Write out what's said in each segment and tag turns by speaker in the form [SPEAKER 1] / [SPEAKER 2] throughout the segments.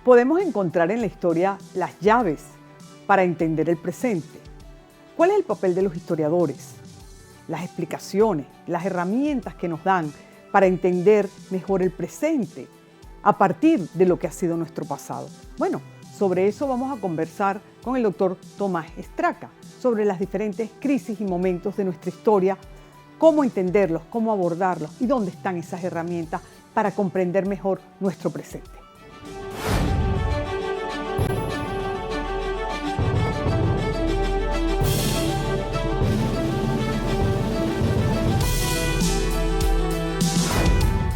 [SPEAKER 1] Podemos encontrar en la historia las llaves para entender el presente. ¿Cuál es el papel de los historiadores? Las explicaciones, las herramientas que nos dan para entender mejor el presente a partir de lo que ha sido nuestro pasado. Bueno, sobre eso vamos a conversar con el doctor Tomás Estraca, sobre las diferentes crisis y momentos de nuestra historia, cómo entenderlos, cómo abordarlos y dónde están esas herramientas para comprender mejor nuestro presente.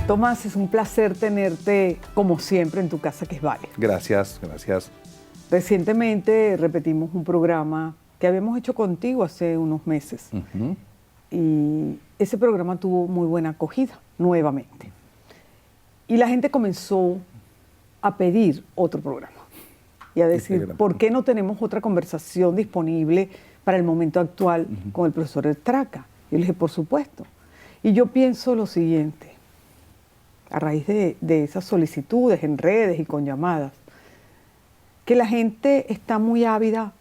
[SPEAKER 1] Tomás, es un placer tenerte como siempre en tu casa, que es Vale.
[SPEAKER 2] Gracias, gracias.
[SPEAKER 1] Recientemente repetimos un programa que habíamos hecho contigo hace unos meses. Y ese programa tuvo muy buena acogida, nuevamente. Y la gente comenzó a pedir otro programa y a decir, ¿por qué no tenemos otra conversación disponible para el momento actual con el profesor Estraca? Yo le dije, por supuesto. Y yo pienso lo siguiente, a raíz de esas solicitudes en redes y con llamadas, que la gente está muy ávida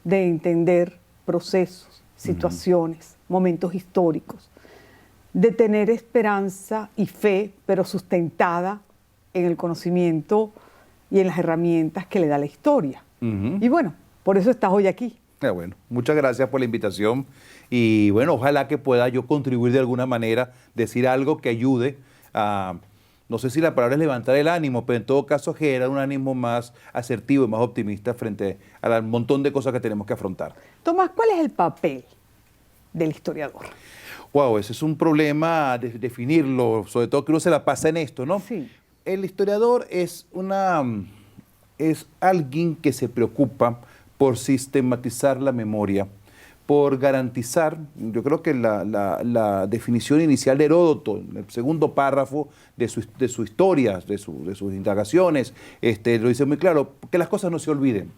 [SPEAKER 1] de entender procesos, situaciones, momentos históricos, de tener esperanza y fe, pero sustentada en el conocimiento y en las herramientas que le da la historia. Y bueno, por eso estás hoy aquí.
[SPEAKER 2] Bueno, muchas gracias por la invitación y bueno, ojalá que pueda yo contribuir de alguna manera, decir algo que ayude a, no sé si la palabra es levantar el ánimo, pero en todo caso generar un ánimo más asertivo y más optimista frente al montón de cosas que tenemos que afrontar.
[SPEAKER 1] Tomás, ¿cuál es el papel del historiador?
[SPEAKER 2] Wow, ese es un problema de definirlo, sobre todo que uno se la pasa en esto, ¿no?
[SPEAKER 1] Sí.
[SPEAKER 2] El historiador es alguien que se preocupa por sistematizar la memoria, por garantizar, yo creo que la definición inicial de Heródoto, en el segundo párrafo de su historia, de sus indagaciones, lo dice muy claro, que las cosas no se olviden.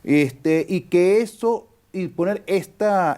[SPEAKER 2] Y que eso, y poner esta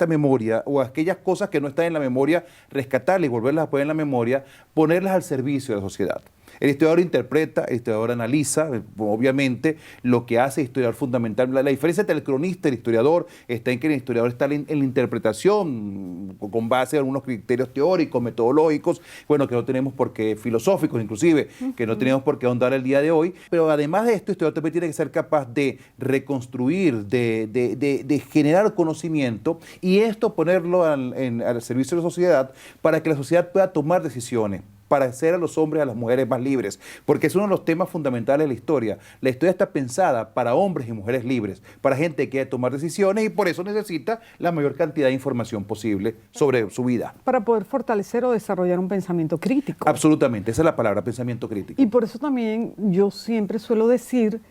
[SPEAKER 2] memoria, o aquellas cosas que no están en la memoria, rescatarlas y volverlas a poner en la memoria, ponerlas al servicio de la sociedad. El historiador interpreta, el historiador analiza, obviamente, lo que hace el historiador fundamental. La diferencia entre el cronista y el historiador está en que el historiador está en la interpretación, con base en algunos criterios teóricos, metodológicos, bueno, que no tenemos por qué, filosóficos inclusive, que no tenemos por qué ahondar el día de hoy. Pero además de esto, el historiador también tiene que ser capaz de reconstruir, de generar conocimiento y esto ponerlo al servicio de la sociedad para que la sociedad pueda tomar decisiones, para hacer a los hombres y a las mujeres más libres, porque es uno de los temas fundamentales de la historia. La historia está pensada para hombres y mujeres libres, para gente que quiere tomar decisiones y por eso necesita la mayor cantidad de información posible sobre su vida.
[SPEAKER 1] Para poder fortalecer o desarrollar un pensamiento crítico.
[SPEAKER 2] Absolutamente, esa es la palabra, pensamiento crítico.
[SPEAKER 1] Y por eso también yo siempre suelo decir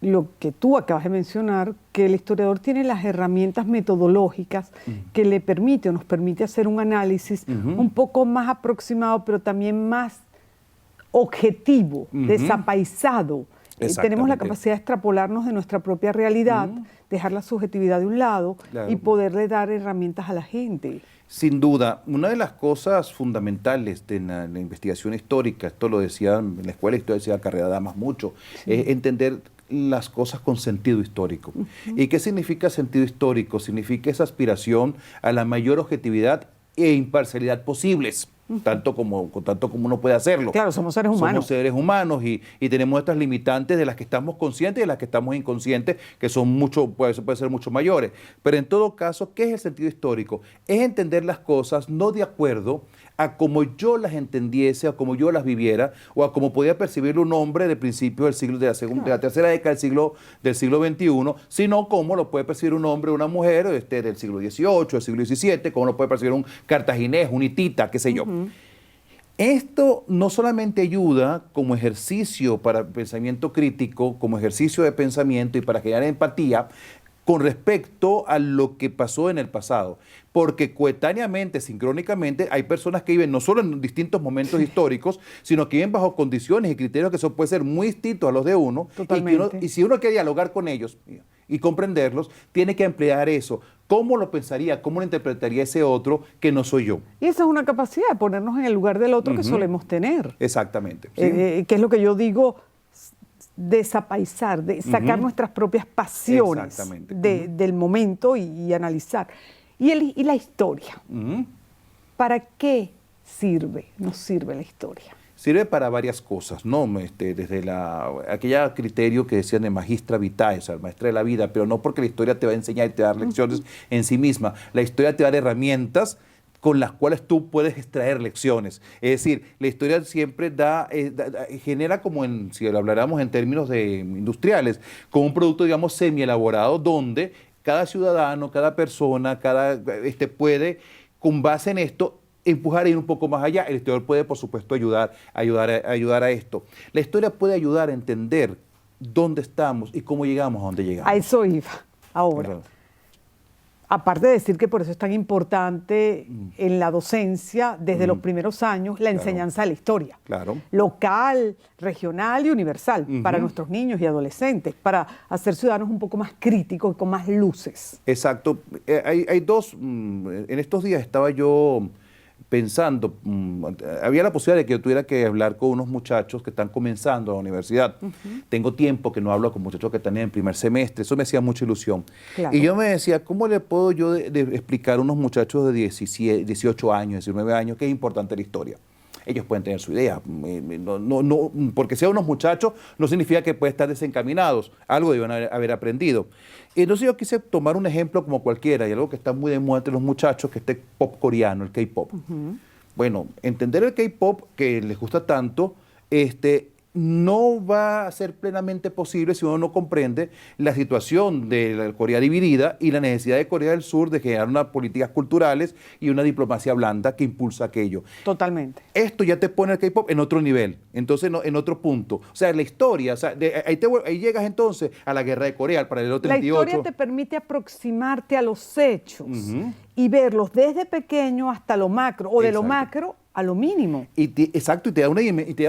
[SPEAKER 1] lo que tú acabas de mencionar, que el historiador tiene las herramientas metodológicas que le permite o nos permite hacer un análisis un poco más aproximado, pero también más objetivo, desapaisado. Tenemos la capacidad de extrapolarnos de nuestra propia realidad, dejar la subjetividad de un lado y poderle dar herramientas a la gente.
[SPEAKER 2] Sin duda, una de las cosas fundamentales de la investigación histórica, esto lo decía en la escuela de historia, decía Carrera Damas mucho, es entender las cosas con sentido histórico. ¿Y qué significa sentido histórico? Significa esa aspiración a la mayor objetividad e imparcialidad posibles, tanto como uno puede hacerlo.
[SPEAKER 1] Claro, somos seres humanos.
[SPEAKER 2] Somos seres humanos y tenemos estas limitantes de las que estamos conscientes y de las que estamos inconscientes, que son puede ser mucho mayores. Pero en todo caso, ¿qué es el sentido histórico? Es entender las cosas no de acuerdo a como yo las entendiese, a como yo las viviera, o a como podía percibirlo un hombre de principios del siglo, de la tercera década del siglo XXI, sino como lo puede percibir un hombre o una mujer del siglo XVIII, del siglo XVII, como lo puede percibir un cartaginés, un hitita, qué sé yo. Esto no solamente ayuda como ejercicio para pensamiento crítico, como ejercicio de pensamiento y para generar empatía, con respecto a lo que pasó en el pasado, porque coetáneamente, sincrónicamente, hay personas que viven no solo en distintos momentos históricos, sino que viven bajo condiciones y criterios que pueden ser muy distintos a los de uno.
[SPEAKER 1] Totalmente.
[SPEAKER 2] Y si uno quiere dialogar con ellos y comprenderlos, tiene que emplear eso. ¿Cómo lo pensaría, cómo lo interpretaría ese otro que no soy yo?
[SPEAKER 1] Y esa es una capacidad de ponernos en el lugar del otro que solemos tener.
[SPEAKER 2] Exactamente. ¿Sí?
[SPEAKER 1] Que es lo que yo digo, desapaisar, de sacar nuestras propias pasiones del momento y analizar. Y la historia. ¿Para qué nos sirve la historia?
[SPEAKER 2] Sirve para varias cosas, ¿no? Desde aquella criterio que decían de magistra vitae, o sea, maestra de la vida, pero no porque la historia te va a enseñar y te va a dar lecciones en sí misma. La historia te va a dar herramientas con las cuales tú puedes extraer lecciones. Es decir, la historia siempre genera como si lo habláramos en términos industriales, como un producto, digamos, semi-elaborado, donde cada ciudadano, cada persona, puede, con base en esto, empujar a ir un poco más allá. El historiador puede, por supuesto, ayudar a esto. La historia puede ayudar a entender dónde estamos y cómo llegamos a donde llegamos.
[SPEAKER 1] A eso iba ahora. ¿Verdad? Aparte de decir que por eso es tan importante en la docencia, desde los primeros años, la enseñanza de la historia. Local, regional y universal, para nuestros niños y adolescentes, para hacer ciudadanos un poco más críticos y con más luces.
[SPEAKER 2] Exacto. Hay dos, en estos días estaba yo pensando, había la posibilidad de que yo tuviera que hablar con unos muchachos que están comenzando la universidad. Tengo tiempo que no hablo con muchachos que están en el primer semestre, eso me hacía mucha ilusión. Y yo me decía, ¿cómo le puedo yo explicar a unos muchachos de 18 años, 19 años, qué es importante la historia? Ellos pueden tener su idea, porque sean unos muchachos no significa que pueden estar desencaminados, algo deben haber aprendido. Y entonces yo quise tomar un ejemplo como cualquiera, y algo que está muy de moda entre los muchachos, que es este pop coreano, el K-pop. Bueno, entender el K-pop, que les gusta tanto, no va a ser plenamente posible si uno no comprende la situación de la Corea dividida y la necesidad de Corea del Sur de generar unas políticas culturales y una diplomacia blanda que impulsa aquello.
[SPEAKER 1] Totalmente.
[SPEAKER 2] Esto ya te pone el K-pop en otro nivel, entonces en otro punto. O sea, la historia, o sea, ahí llegas entonces a la guerra de Corea, al paralelo 38.
[SPEAKER 1] La historia te permite aproximarte a los hechos y verlos desde pequeño hasta lo macro, o de lo macro a lo mínimo.
[SPEAKER 2] Exacto, y te da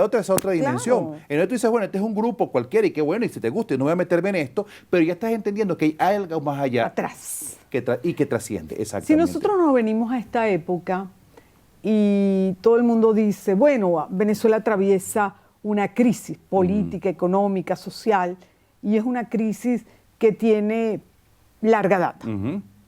[SPEAKER 2] otra dimensión. Entonces tú dices, bueno, este es un grupo cualquiera y qué bueno, y si te gusta, no voy a meterme en esto, pero ya estás entendiendo que hay algo más allá.
[SPEAKER 1] Atrás.
[SPEAKER 2] Y que trasciende, exactamente.
[SPEAKER 1] Si nosotros nos venimos a esta época y todo el mundo dice, bueno, Venezuela atraviesa una crisis política, económica, social, y es una crisis que tiene larga data.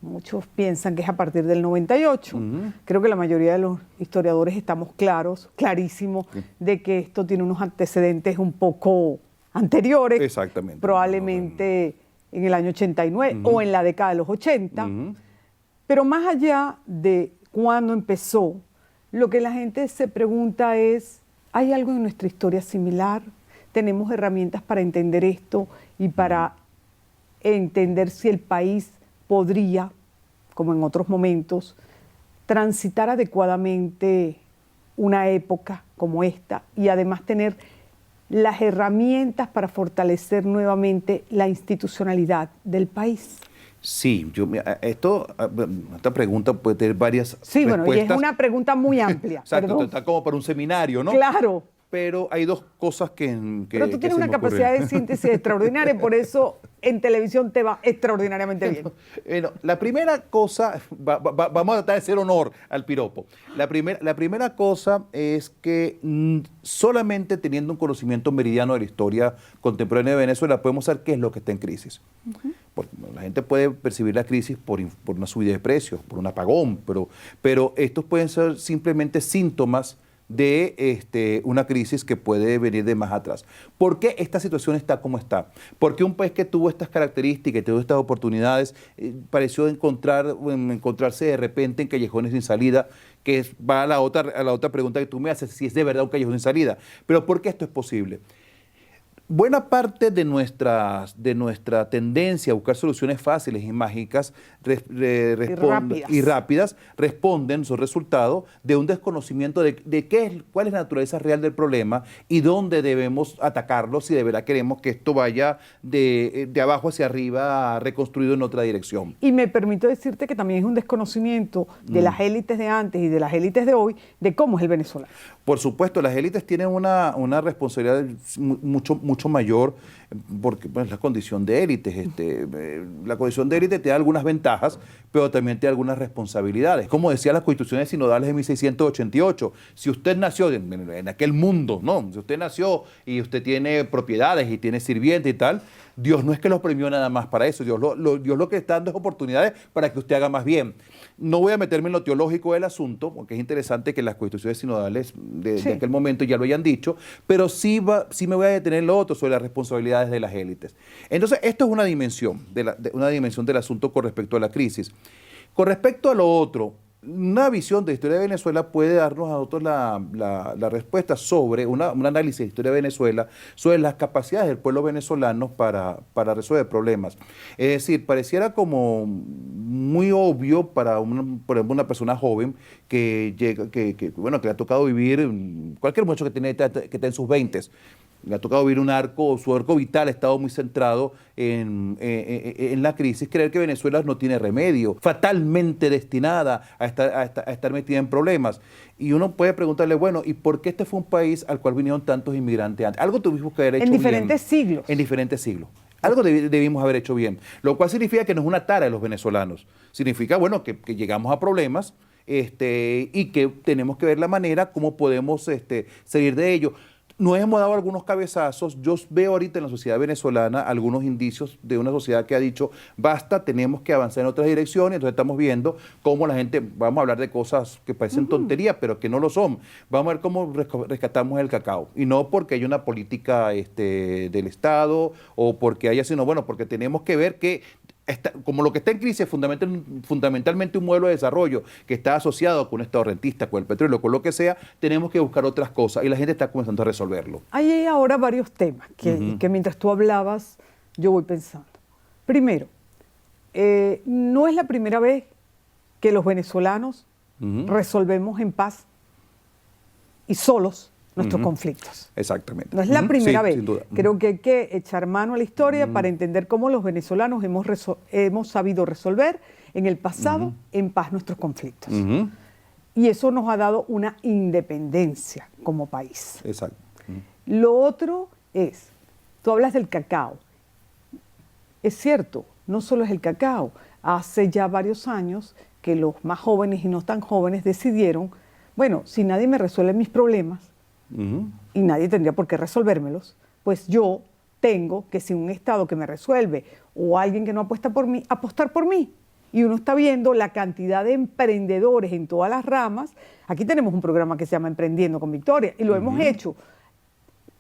[SPEAKER 1] Muchos piensan que es a partir del 98. Creo que la mayoría de los historiadores estamos clarísimos, de que esto tiene unos antecedentes un poco anteriores.
[SPEAKER 2] Exactamente.
[SPEAKER 1] Probablemente en el año 89 o en la década de los 80. Pero más allá de cuándo empezó, lo que la gente se pregunta es, ¿hay algo en nuestra historia similar? ¿Tenemos herramientas para entender esto y para entender si el país podría, como en otros momentos, transitar adecuadamente una época como esta y además tener las herramientas para fortalecer nuevamente la institucionalidad del país?
[SPEAKER 2] Sí, esta pregunta puede tener varias respuestas.
[SPEAKER 1] Bueno, y es una pregunta muy amplia.
[SPEAKER 2] Exacto, está como para un seminario, ¿no?
[SPEAKER 1] Claro.
[SPEAKER 2] Pero hay dos cosas que
[SPEAKER 1] Pero tú tienes una capacidad de síntesis extraordinaria, por eso en televisión te va extraordinariamente bien.
[SPEAKER 2] Bueno, la primera cosa, vamos a tratar de hacer honor al piropo. La primera cosa es que solamente teniendo un conocimiento meridiano de la historia contemporánea de Venezuela podemos saber qué es lo que está en crisis. Porque la gente puede percibir la crisis por una subida de precios, por un apagón, pero estos pueden ser simplemente síntomas de una crisis que puede venir de más atrás. ¿Por qué esta situación está como está? Porque un país que tuvo estas características, que tuvo estas oportunidades, pareció encontrarse de repente en callejones sin salida, que va a la otra pregunta que tú me haces, si es de verdad un callejón sin salida. Pero ¿por qué esto es posible? Buena parte de nuestra tendencia a buscar soluciones fáciles y mágicas y rápidas son resultado de un desconocimiento de cuál es la naturaleza real del problema y dónde debemos atacarlo si de verdad queremos que esto vaya de abajo hacia arriba reconstruido en otra dirección.
[SPEAKER 1] Y me permito decirte que también es un desconocimiento de las élites de antes y de las élites de hoy de cómo es el venezolano.
[SPEAKER 2] Por supuesto, las élites tienen una responsabilidad mucho mucho mayor porque pues, la condición de élites. La condición de élite te da algunas ventajas, pero también te da algunas responsabilidades. Como decía las constituciones sinodales de 1688, si usted nació en aquel mundo, ¿no? Si usted nació y usted tiene propiedades y tiene sirvientes y tal, Dios no es que los premió nada más para eso, Dios lo que está dando es oportunidades para que usted haga más bien. No voy a meterme en lo teológico del asunto, porque es interesante que las constituciones sinodales de aquel momento ya lo hayan dicho, pero sí me voy a detener en lo otro, sobre las responsabilidades de las élites. Entonces, esto es una dimensión del asunto con respecto a la crisis. Con respecto a lo otro, una visión de historia de Venezuela puede darnos a nosotros la respuesta sobre un análisis de historia de Venezuela, sobre las capacidades del pueblo venezolano para resolver problemas. Es decir, pareciera como muy obvio para por ejemplo, una persona joven que le ha tocado vivir, cualquier muchacho que está en sus 20s, le ha tocado vivir su arco vital ha estado muy centrado en la crisis, creer que Venezuela no tiene remedio, fatalmente destinada a estar metida en problemas. Y uno puede preguntarle, bueno, ¿y por qué este fue un país al cual vinieron tantos inmigrantes antes? Algo tuvimos que haber hecho bien.
[SPEAKER 1] En diferentes siglos.
[SPEAKER 2] En diferentes siglos. Algo debimos haber hecho bien. Lo cual significa que no es una tara de los venezolanos. Significa, bueno, que llegamos a problemas y que tenemos que ver la manera cómo podemos salir de ello. Nos hemos dado algunos cabezazos. Yo veo ahorita en la sociedad venezolana algunos indicios de una sociedad que ha dicho, basta, tenemos que avanzar en otras direcciones. Entonces estamos viendo cómo la gente, vamos a hablar de cosas que parecen tonterías, pero que no lo son. Vamos a ver cómo rescatamos el cacao. Y no porque haya una política del Estado o porque haya, sino bueno, porque tenemos que ver que como lo que está en crisis es fundamentalmente un modelo de desarrollo que está asociado con un Estado rentista, con el petróleo, con lo que sea, tenemos que buscar otras cosas y la gente está comenzando a resolverlo.
[SPEAKER 1] Hay ahora varios temas que mientras tú hablabas yo voy pensando. Primero, no es la primera vez que los venezolanos resolvemos en paz y solos nuestros conflictos.
[SPEAKER 2] Exactamente.
[SPEAKER 1] No es la primera vez.
[SPEAKER 2] Sin duda.
[SPEAKER 1] Creo que hay que echar mano a la historia para entender cómo los venezolanos hemos sabido resolver en el pasado en paz nuestros conflictos. Y eso nos ha dado una independencia como país.
[SPEAKER 2] Exacto.
[SPEAKER 1] Lo otro es, tú hablas del cacao. Es cierto, no solo es el cacao. Hace ya varios años que los más jóvenes y no tan jóvenes decidieron, bueno, si nadie me resuelve mis problemas, y nadie tendría por qué resolvérmelos, pues yo tengo que, si un Estado que me resuelve o alguien que no apuesta por mí, apostar por mí. Y uno está viendo la cantidad de emprendedores en todas las ramas. Aquí tenemos un programa que se llama Emprendiendo con Victoria y lo hemos hecho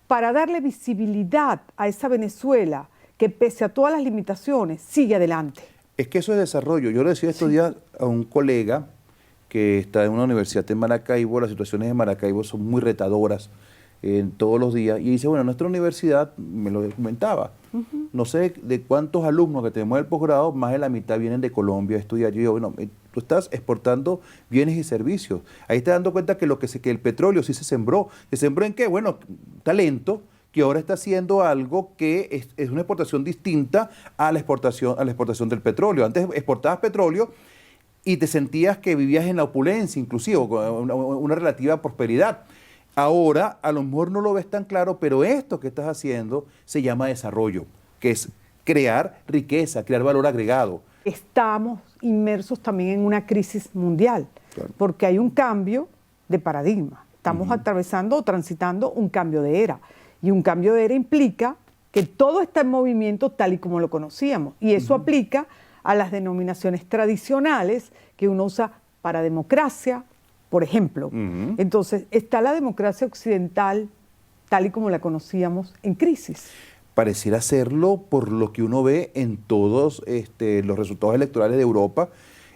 [SPEAKER 1] para darle visibilidad a esa Venezuela que pese a todas las limitaciones sigue adelante.
[SPEAKER 2] Es que eso es desarrollo. Yo le decía estos días a un colega que está en una universidad en Maracaibo, las situaciones de Maracaibo son muy retadoras todos los días, y dice, bueno, nuestra universidad, me lo comentaba, no sé de cuántos alumnos que tenemos del posgrado, más de la mitad vienen de Colombia a estudiar. Yo digo, bueno, tú estás exportando bienes y servicios, ahí te dando cuenta que que el petróleo sí ¿se sembró en qué? Bueno, talento, que ahora está haciendo algo que es una exportación distinta a la exportación del petróleo. Antes exportabas petróleo y te sentías que vivías en la opulencia, inclusive, con una relativa prosperidad. Ahora, a lo mejor no lo ves tan claro, pero esto que estás haciendo se llama desarrollo, que es crear riqueza, crear valor agregado.
[SPEAKER 1] Estamos inmersos también en una crisis mundial, porque hay un cambio de paradigma. Estamos atravesando o transitando un cambio de era. Y un cambio de era implica que todo está en movimiento tal y como lo conocíamos. Y eso aplica a las denominaciones tradicionales que uno usa para democracia, por ejemplo. Entonces, está la democracia occidental tal y como la conocíamos en crisis.
[SPEAKER 2] Pareciera serlo por lo que uno ve en todos los resultados electorales de Europa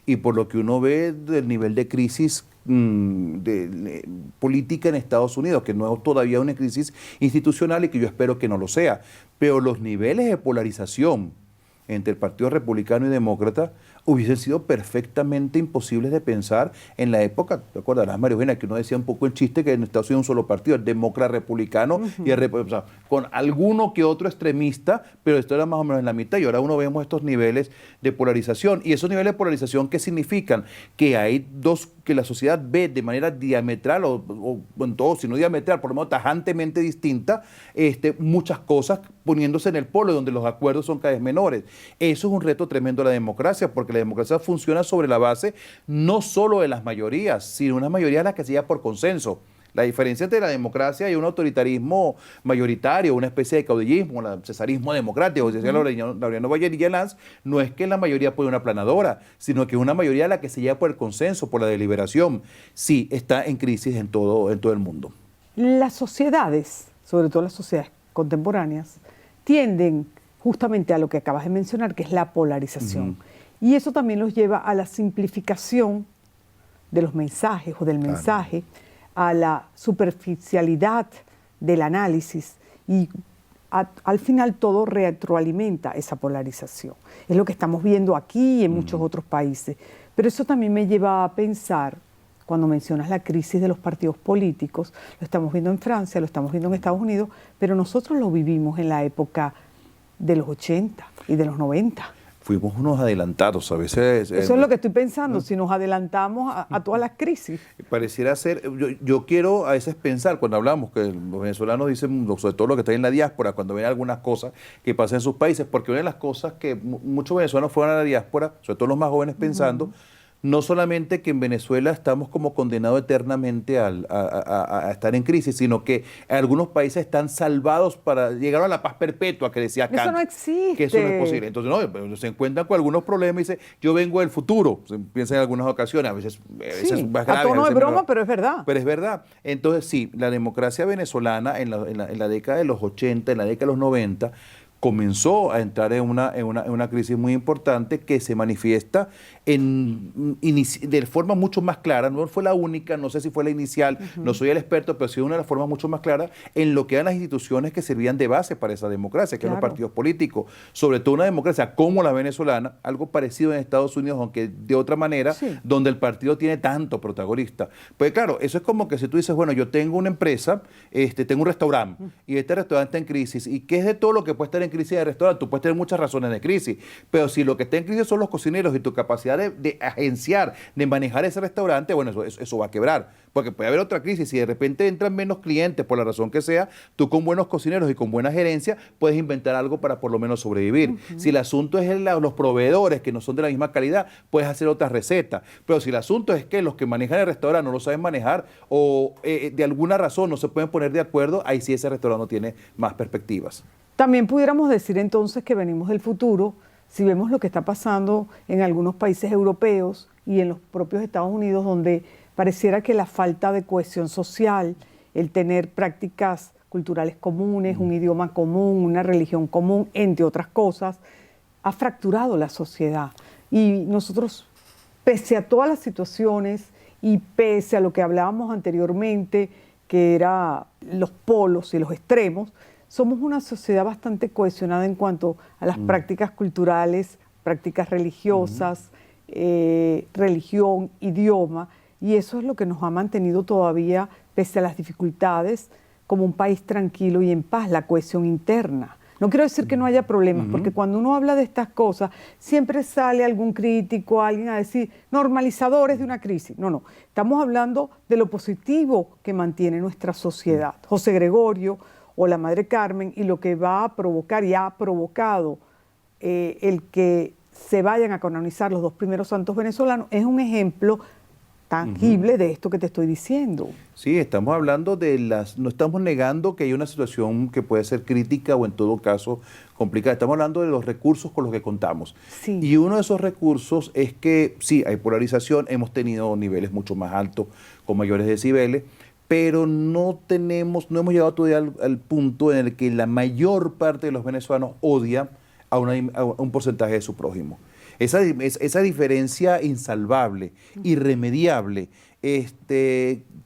[SPEAKER 2] y por lo que uno ve del nivel de crisis política en Estados Unidos, que no es todavía una crisis institucional y que yo espero que no lo sea. Pero los niveles de polarización entre el Partido Republicano y Demócrata hubiesen sido perfectamente imposibles de pensar en la época. ¿Te acordarás, María Eugenia, que uno decía un poco el chiste que en Estados Unidos un solo partido, el demócrata republicano, y o sea, con alguno que otro extremista, pero esto era más o menos en la mitad, y ahora uno vemos estos niveles de polarización. Y esos niveles de polarización, ¿qué significan? Que hay que la sociedad ve de manera diametral, o en todo, si no diametral, por lo menos tajantemente distinta, muchas cosas poniéndose en el polo donde los acuerdos son cada vez menores. Eso es un reto tremendo de la democracia, porque la democracia funciona sobre la base no solo de las mayorías, sino una mayoría de las que se llega por consenso. La diferencia entre la democracia y un autoritarismo mayoritario, una especie de caudillismo, el cesarismo democrático, decía Laureano Vallerillas Lanz, no es que la mayoría puede una aplanadora, sino que es una mayoría la que se llega por el consenso, por la deliberación. Sí, está en crisis en todo el mundo.
[SPEAKER 1] Las sociedades, sobre todo las sociedades contemporáneas, tienden justamente a lo que acabas de mencionar, que es la polarización. Y eso también los lleva a la simplificación de los mensajes o del mensaje, a la superficialidad del análisis, y al final todo retroalimenta esa polarización. Es lo que estamos viendo aquí y en muchos otros países. Pero eso también me lleva a pensar, cuando mencionas la crisis de los partidos políticos, lo estamos viendo en Francia, lo estamos viendo en Estados Unidos, pero nosotros lo vivimos en la época de los 80 y de los 90.
[SPEAKER 2] Fuimos unos adelantados a veces.
[SPEAKER 1] Eso es lo que estoy pensando, si nos adelantamos a todas las crisis.
[SPEAKER 2] Pareciera ser, yo quiero a veces pensar, cuando hablamos, que los venezolanos dicen, sobre todo los que están en la diáspora, cuando ven algunas cosas que pasan en sus países, porque una de las cosas que muchos venezolanos fueron a la diáspora, sobre todo los más jóvenes, pensando, no solamente que en Venezuela estamos como condenados eternamente a estar en crisis, sino que algunos países están salvados para llegar a la paz perpetua, que decía Kant.
[SPEAKER 1] Eso no existe.
[SPEAKER 2] Que eso no es posible. Entonces, no, se encuentran con algunos problemas y dicen, yo vengo del futuro. Se piensa en algunas ocasiones, a veces más graves.
[SPEAKER 1] A tono de broma, pero es verdad.
[SPEAKER 2] Pero es verdad. Entonces, sí, la democracia venezolana en la década de los 80, en la década de los 90, comenzó a entrar en una crisis muy importante que se manifiesta de forma mucho más clara. No fue la única, no sé si fue la inicial, no soy el experto, pero sí una de las formas mucho más claras en lo que eran las instituciones que servían de base para esa democracia, que eran los partidos políticos. Sobre todo una democracia como la venezolana, algo parecido en Estados Unidos, aunque de otra manera, donde el partido tiene tanto protagonista. Pues claro, eso es como que si tú dices, bueno, yo tengo una empresa, tengo un restaurante, y este restaurante está en crisis, ¿y qué es de todo lo que puede estar en crisis de restaurante? Tú puedes tener muchas razones de crisis, pero si lo que está en crisis son los cocineros y tu capacidad de agenciar, de manejar ese restaurante, bueno, eso va a quebrar, porque puede haber otra crisis. Si de repente entran menos clientes por la razón que sea, tú con buenos cocineros y con buena gerencia puedes inventar algo para por lo menos sobrevivir. Si el asunto es los proveedores que no son de la misma calidad, puedes hacer otras recetas, pero si el asunto es que los que manejan el restaurante no lo saben manejar o de alguna razón no se pueden poner de acuerdo, ahí sí ese restaurante no tiene más perspectivas.
[SPEAKER 1] También pudiéramos decir entonces que venimos del futuro, si vemos lo que está pasando en algunos países europeos y en los propios Estados Unidos, donde pareciera que la falta de cohesión social, el tener prácticas culturales comunes, un idioma común, una religión común, entre otras cosas, ha fracturado la sociedad. Y nosotros, pese a todas las situaciones y pese a lo que hablábamos anteriormente, que era los polos y los extremos, somos una sociedad bastante cohesionada en cuanto a las prácticas culturales, prácticas religiosas, religión, idioma, y eso es lo que nos ha mantenido todavía, pese a las dificultades, como un país tranquilo y en paz, la cohesión interna. No quiero decir que no haya problemas, porque cuando uno habla de estas cosas, siempre sale algún crítico, alguien a decir, normalizadores de una crisis. No, estamos hablando de lo positivo que mantiene nuestra sociedad. José Gregorio o la Madre Carmen, y lo que va a provocar y ha provocado el que se vayan a canonizar los dos primeros santos venezolanos, es un ejemplo tangible de esto que te estoy diciendo.
[SPEAKER 2] Sí, estamos hablando no estamos negando que hay una situación que puede ser crítica o en todo caso complicada. Estamos hablando de los recursos con los que contamos.
[SPEAKER 1] Sí.
[SPEAKER 2] Y uno de esos recursos es que sí, hay polarización, hemos tenido niveles mucho más altos con mayores decibeles, pero no hemos llegado todavía al punto en el que la mayor parte de los venezolanos odia a un porcentaje de su prójimo. Esa diferencia insalvable, irremediable,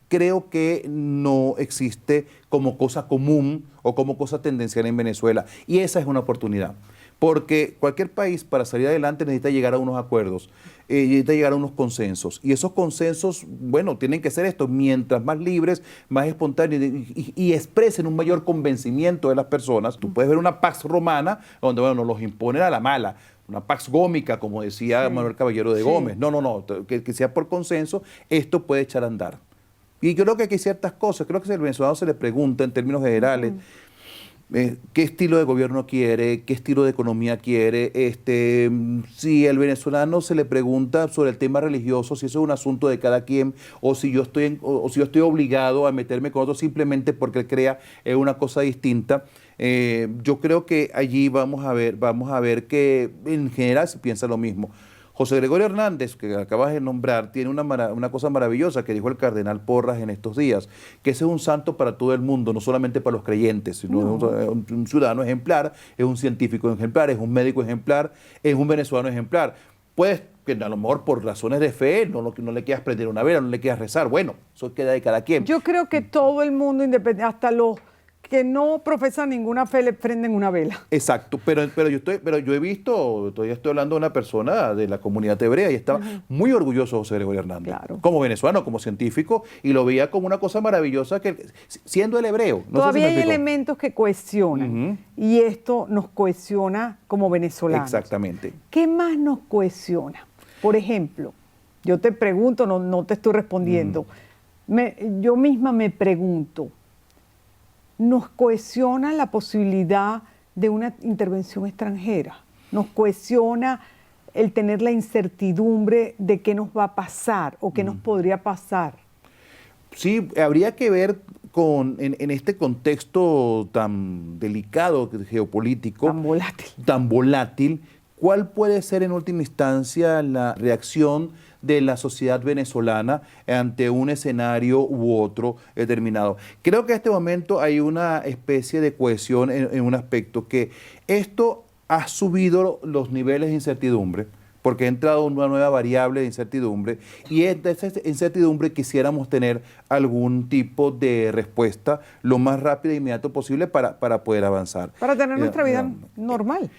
[SPEAKER 2] creo que no existe como cosa común o como cosa tendencial en Venezuela. Y esa es una oportunidad. Porque cualquier país para salir adelante necesita llegar a unos acuerdos, necesita llegar a unos consensos. Y esos consensos, bueno, tienen que ser estos, mientras más libres, más espontáneos y expresen un mayor convencimiento de las personas. Tú puedes ver una Pax Romana donde, bueno, nos los imponen a la mala. Una Pax Gómica, como decía Manuel Caballero de Gómez. No, que sea por consenso, esto puede echar a andar. Y yo creo que aquí hay ciertas cosas, creo que si al venezolano se le pregunta en términos generales, qué estilo de gobierno quiere, qué estilo de economía quiere, si al venezolano se le pregunta sobre el tema religioso, si eso es un asunto de cada quien, o si yo estoy obligado a meterme con otro simplemente porque él crea una cosa distinta. Yo creo que allí vamos a ver que en general se piensa lo mismo. José Gregorio Hernández, que acabas de nombrar, tiene una cosa maravillosa que dijo el cardenal Porras en estos días, que ese es un santo para todo el mundo, no solamente para los creyentes, sino un ciudadano ejemplar, es un científico ejemplar, es un médico ejemplar, es un venezolano ejemplar. Puedes que a lo mejor por razones de fe no le quieras prender una vela, no le quieras rezar, bueno, eso queda de cada quien.
[SPEAKER 1] Yo creo que todo el mundo, independiente, hasta los que no profesan ninguna fe le prenden una vela.
[SPEAKER 2] Exacto, pero yo he visto, todavía estoy hablando de una persona de la comunidad hebrea y estaba muy orgulloso de José Gregorio Hernández, como venezolano, como científico, y lo veía como una cosa maravillosa, que siendo el hebreo.
[SPEAKER 1] Todavía hay elementos que cohesionan, y esto nos cohesiona como venezolanos.
[SPEAKER 2] Exactamente.
[SPEAKER 1] ¿Qué más nos cohesiona? Por ejemplo, yo te pregunto, no te estoy respondiendo, yo misma me pregunto, nos cohesiona la posibilidad de una intervención extranjera, nos cohesiona el tener la incertidumbre de qué nos va a pasar o qué nos podría pasar.
[SPEAKER 2] Sí, habría que ver en este contexto tan delicado, geopolítico, tan volátil, cuál puede ser en última instancia la reacción de la sociedad venezolana ante un escenario u otro determinado. Creo que en este momento hay una especie de cohesión en un aspecto, que esto ha subido los niveles de incertidumbre, porque ha entrado una nueva variable de incertidumbre, y de esa incertidumbre quisiéramos tener algún tipo de respuesta lo más rápida e inmediato posible para poder avanzar.
[SPEAKER 1] Para tener nuestra vida normal.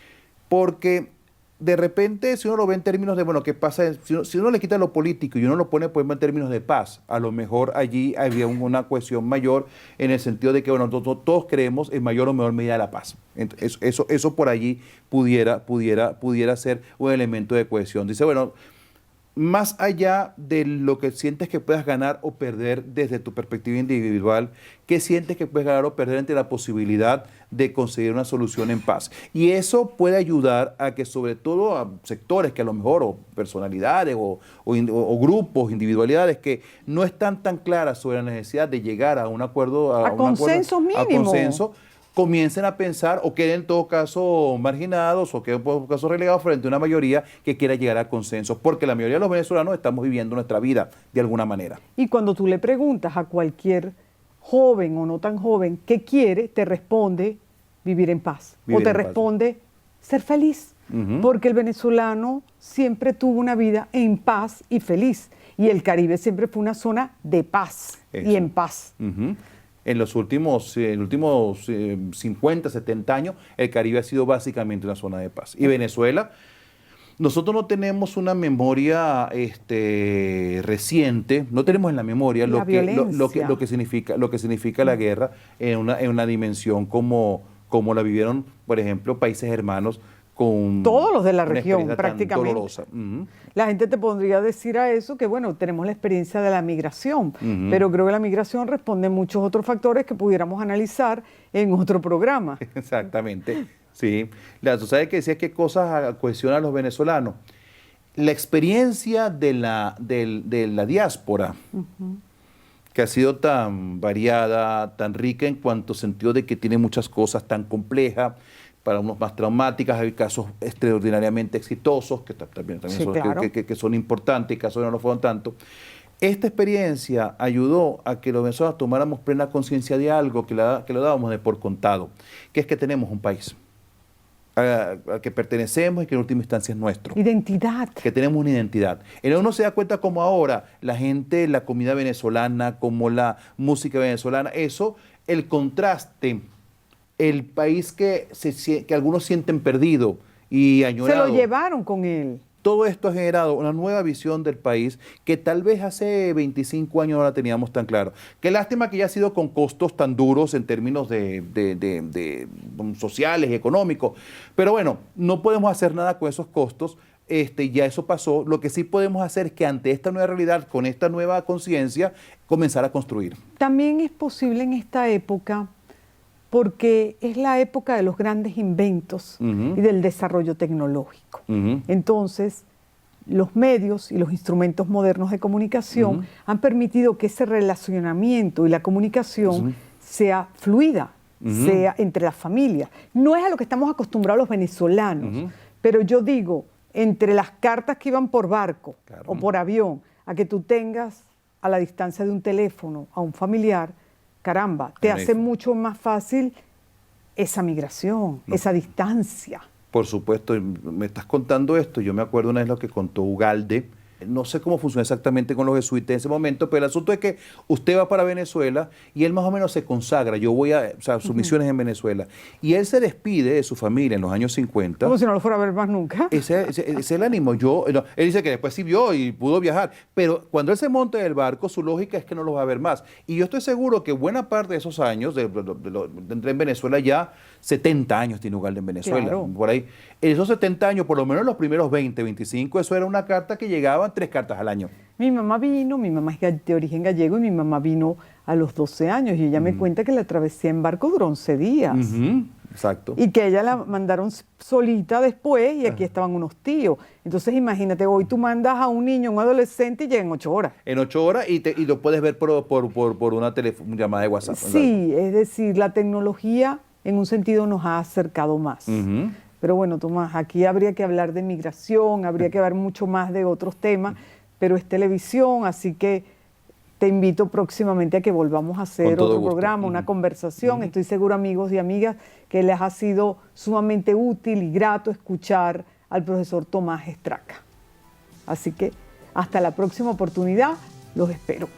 [SPEAKER 2] Porque de repente, si uno lo ve en términos de, bueno, ¿qué pasa? Si uno le quita lo político y uno lo pone, pues, en términos de paz, a lo mejor allí había una cohesión mayor en el sentido de que, bueno, todos creemos en mayor o menor medida la paz. Eso por allí pudiera ser un elemento de cohesión. Dice, bueno, más allá de lo que sientes que puedas ganar o perder desde tu perspectiva individual, ¿qué sientes que puedes ganar o perder ante la posibilidad de conseguir una solución en paz? Y eso puede ayudar a que, sobre todo a sectores que a lo mejor, o personalidades o grupos, individualidades que no están tan claras sobre la necesidad de llegar a un acuerdo,
[SPEAKER 1] a consensos mínimos,
[SPEAKER 2] comiencen a pensar o queden en todo caso marginados o queden en todo caso relegados frente a una mayoría que quiera llegar a consensos, porque la mayoría de los venezolanos estamos viviendo nuestra vida de alguna manera.
[SPEAKER 1] Y cuando tú le preguntas a cualquier joven o no tan joven qué quiere, te responde vivir en paz, o te responde ser feliz, porque el venezolano siempre tuvo una vida en paz y feliz, y el Caribe siempre fue una zona de paz y en paz.
[SPEAKER 2] En los últimos 50, 70 años, el Caribe ha sido básicamente una zona de paz. Y Venezuela, nosotros no tenemos una memoria reciente, no tenemos en la memoria lo que significa la guerra en una dimensión como la vivieron, por ejemplo, países hermanos, con
[SPEAKER 1] todos los de la región prácticamente.
[SPEAKER 2] Dolorosa.
[SPEAKER 1] La gente te podría decir a eso que, bueno, tenemos la experiencia de la migración, pero creo que la migración responde a muchos otros factores que pudiéramos analizar en otro programa.
[SPEAKER 2] Exactamente, sí. Tú sabes que decías qué cosas cohesionan a los venezolanos. La experiencia de la diáspora, que ha sido tan variada, tan rica en cuanto sentido de que tiene muchas cosas, tan complejas, para unos más traumáticas, hay casos extraordinariamente exitosos, que también sí, son, claro, que son importantes, y casos que no lo fueron tanto. Esta experiencia ayudó a que los venezolanos tomáramos plena conciencia de algo que lo dábamos de por contado, que es que tenemos un país al que pertenecemos y que en última instancia es nuestro.
[SPEAKER 1] Identidad. Que
[SPEAKER 2] tenemos una identidad. Uno se da cuenta como ahora la gente, la comida venezolana, como la música venezolana, eso, el contraste el país que algunos sienten perdido y añorado.
[SPEAKER 1] Se lo llevaron con él.
[SPEAKER 2] Todo esto ha generado una nueva visión del país que tal vez hace 25 años no la teníamos tan claro. Qué lástima que ya ha sido con costos tan duros en términos de sociales y económicos. Pero bueno, no podemos hacer nada con esos costos. Ya eso pasó. Lo que sí podemos hacer es que ante esta nueva realidad, con esta nueva conciencia, comenzar a construir.
[SPEAKER 1] También es posible en esta época, porque es la época de los grandes inventos y del desarrollo tecnológico. Entonces, los medios y los instrumentos modernos de comunicación han permitido que ese relacionamiento y la comunicación sea fluida, sea entre las familias. No es a lo que estamos acostumbrados los venezolanos, pero yo digo, entre las cartas que iban por barco o por avión, a que tú tengas a la distancia de un teléfono a un familiar, caramba, te hace mucho más fácil esa migración, esa distancia.
[SPEAKER 2] Por supuesto, me estás contando esto. Yo me acuerdo una vez lo que contó Ugalde. No sé cómo funciona exactamente con los jesuitas en ese momento, pero el asunto es que usted va para Venezuela y él más o menos se consagra. Sus misiones en Venezuela. Y él se despide de su familia en los años 50.
[SPEAKER 1] Como si no lo fuera a ver más nunca.
[SPEAKER 2] Ese es el ánimo. Él dice que después sí vio y pudo viajar, pero cuando él se monta en el barco, su lógica es que no los va a ver más. Y yo estoy seguro que buena parte de esos años, entré en Venezuela ya, 70 años tiene Ugalde en Venezuela,
[SPEAKER 1] claro.
[SPEAKER 2] Por ahí. En esos 70 años, por lo menos los primeros 20, 25, eso era una carta que llegaban 3 cartas al año.
[SPEAKER 1] Mi mamá es de origen gallego y mi mamá vino a los 12 años y ella me cuenta que la travesía en barco duró 11 días.
[SPEAKER 2] Exacto.
[SPEAKER 1] Y que ella la mandaron solita después y aquí estaban unos tíos. Entonces imagínate, hoy tú mandas a un niño, un adolescente y llega en 8 horas.
[SPEAKER 2] En 8 horas y lo puedes ver por una llamada de WhatsApp.
[SPEAKER 1] Sí, es decir, la tecnología en un sentido nos ha acercado más. Pero bueno, Tomás, aquí habría que hablar de migración, habría que hablar mucho más de otros temas, pero es televisión, así que te invito próximamente a que volvamos a hacer otro programa, una conversación. Estoy seguro, amigos y amigas, que les ha sido sumamente útil y grato escuchar al profesor Tomás Estraca. Así que hasta la próxima oportunidad, los espero.